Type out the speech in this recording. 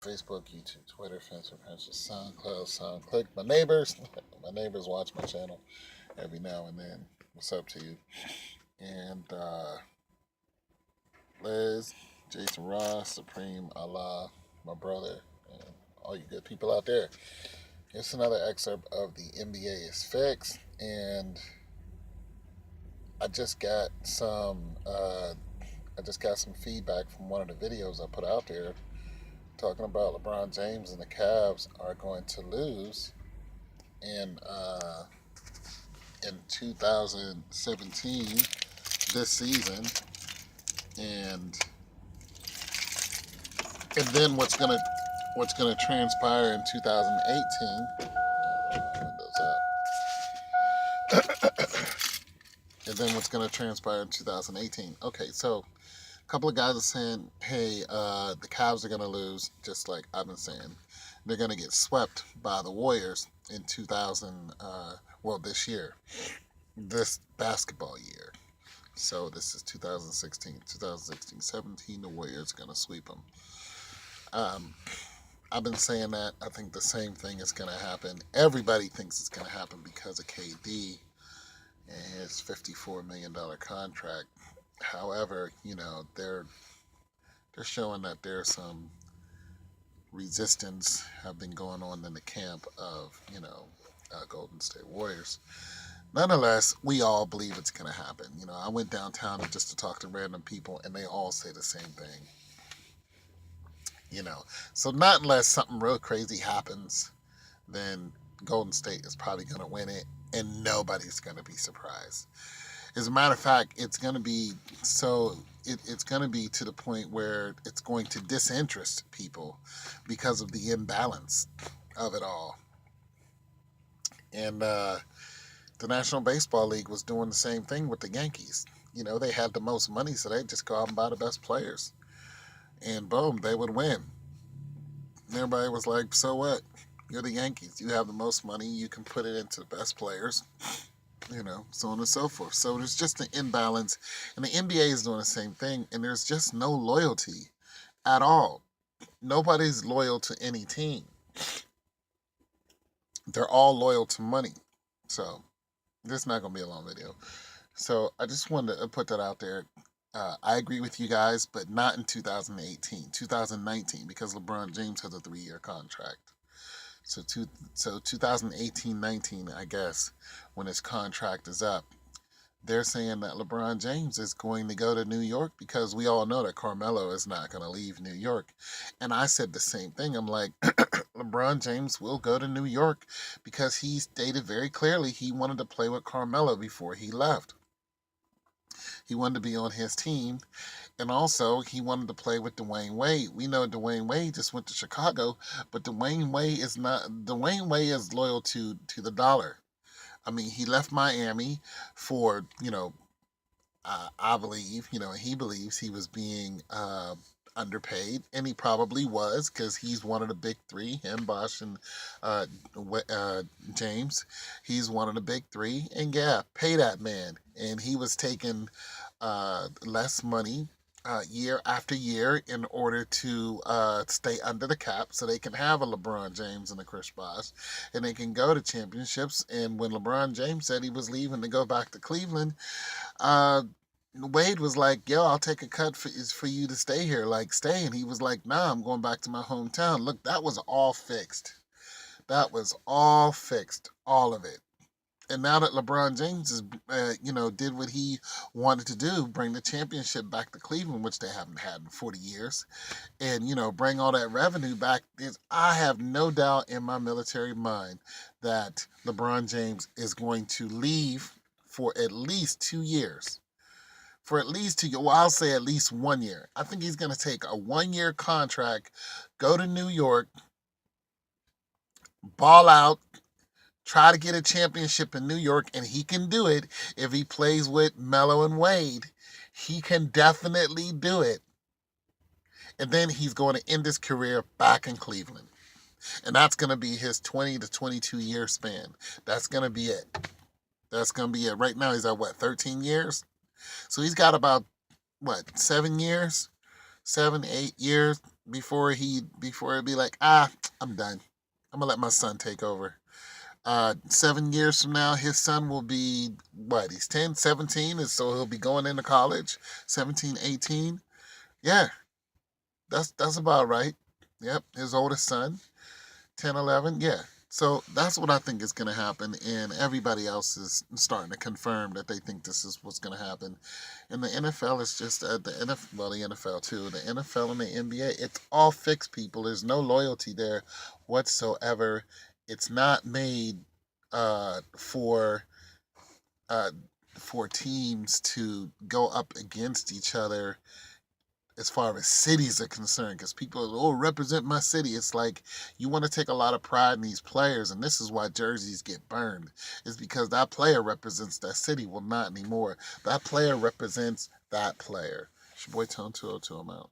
Facebook, YouTube, Twitter, Facebook, Pinterest, SoundCloud, SoundClick. My neighbors, my neighbors watch my channel every now and then. What's up to you? And Liz, Jason Ross, Supreme Allah, my brother, and all you good people out there. Here's another excerpt of the NBA is fixed, and I just got some. I just got some feedback from one of the videos I put out there talking about LeBron James and the Cavs are going to lose in uh, in 2017 this season, and then what's gonna transpire in 2018. Windows and then what's gonna transpire in 2018. Okay, so a couple of guys are saying, hey, the Cavs are gonna lose, just like I've been saying. They're gonna get swept by the Warriors in 2000. This year, this basketball year. So this is 2016, 2016, 17. The Warriors are gonna sweep them. Um, I've been saying that. I think the same thing is gonna happen. Everybody thinks it's gonna happen because of KD and his $54 million contract. However, they're showing that there's some resistance have been going on in the camp of Golden State Warriors. Nonetheless, we all believe it's going to happen. I went downtown just to talk to random people, and they all say the same thing. So not unless something real crazy happens, then Golden State is probably going to win it, and nobody's going to be surprised. As a matter of fact, it's going to be so. It's going to be to the point where it's going to disinterest people because of the imbalance of it all. And the National Baseball League was doing the same thing with the Yankees. They had the most money, so they just go out and buy the best players, and boom, they would win. And everybody was like, "So what? You're the Yankees. You have the most money. You can put it into the best players." So on and so forth. So there's just an imbalance, and the NBA is doing the same thing, and there's just no loyalty at all. Nobody's loyal to any team. They're all loyal to money. So this is not going to be a long video. So I just wanted to put that out there. I agree with you guys, but not in 2018, 2019, because LeBron James has a 3-year contract. So 2018-19, I guess, when his contract is up, they're saying that LeBron James is going to go to New York because we all know that Carmelo is not going to leave New York. And I said the same thing. I'm like, LeBron James will go to New York because he stated very clearly he wanted to play with Carmelo before he left. He wanted to be on his team. And also, he wanted to play with Dwayne Wade. We know Dwayne Wade just went to Chicago, but Dwayne Wade is not. Dwayne Wade is loyal to the dollar. I mean, he left Miami for I believe he believes he was being underpaid, and he probably was because he's one of the big three. Him, Bosh, and uh, James. He's one of the big three, and yeah, pay that man. And he was taking less money year after year in order to stay under the cap so they can have a LeBron James and a Chris Bosh and they can go to championships. And when LeBron James said he was leaving to go back to Cleveland, uh, Wade was like, yo, I'll take a cut for you to stay here. Like, stay. And he was like, nah, I'm going back to my hometown. Look, that was all fixed. That was all fixed. All of it. And now that LeBron James is, did what he wanted to do, bring the championship back to Cleveland, which they haven't had in 40 years, and bring all that revenue back. I have no doubt in my military mind that LeBron James is going to leave for at least 2 years. For at least 2 years, well, I'll say at least 1 year. I think he's going to take a 1-year contract, go to New York, ball out, try to get a championship in New York, and he can do it if he plays with Melo and Wade. He can definitely do it. And then he's going to end his career back in Cleveland. And that's going to be his 20 to 22 year span. That's going to be it. That's going to be it. Right now he's at 13 years? So he's got about 7 years? 7, 8 years before it'd be like, I'm done. I'm gonna let my son take over. 7 years from now, his son will be what? He's 10, 17, and so he'll be going into college. 17, 18. Yeah, that's about right. Yep, his oldest son, 10, 11. Yeah. So that's what I think is going to happen, and everybody else is starting to confirm that they think this is what's going to happen. And the NFL is just the NFL, well, the NFL too, the NFL and the NBA. It's all fixed, people. There's no loyalty there whatsoever. It's not made uh, for uh, for teams to go up against each other as far as cities are concerned, because people represent my city. It's like you want to take a lot of pride in these players, and this is why jerseys get burned. Is because that player represents that city. Well, not anymore. That player represents that player. It's your boy Tone 202. I'm out.